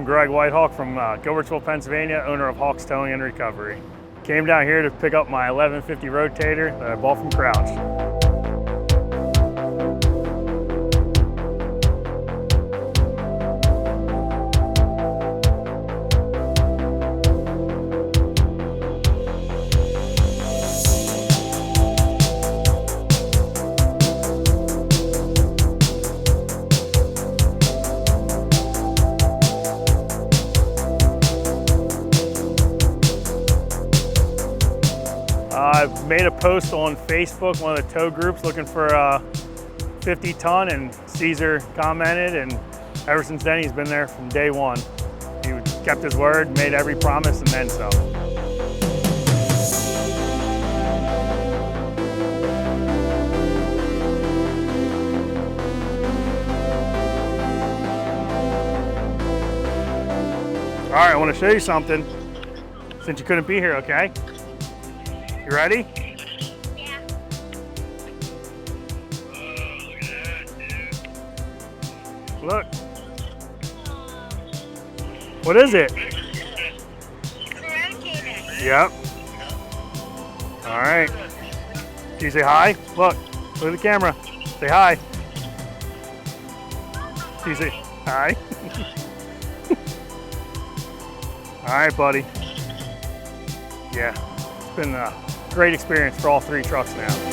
I'm Greg Whitehawk from Gilbertsville, Pennsylvania, owner of Hawks Towing and Recovery. Came down here to pick up my 1150 rotator that I bought from Crouch. I made a post on Facebook, one of the tow groups, looking for a 50 ton, and Caesar commented, and ever since then he's been there from day one. He kept his word, made every promise, and then some. All right, I want to show you something since you couldn't be here, okay? You ready? Yeah. Look. What is it? Rotator. Yep. All right. Can you say hi? Look at the camera. Say hi. Can you say hi? All right, buddy. Yeah, it's been a great experience for all three trucks now.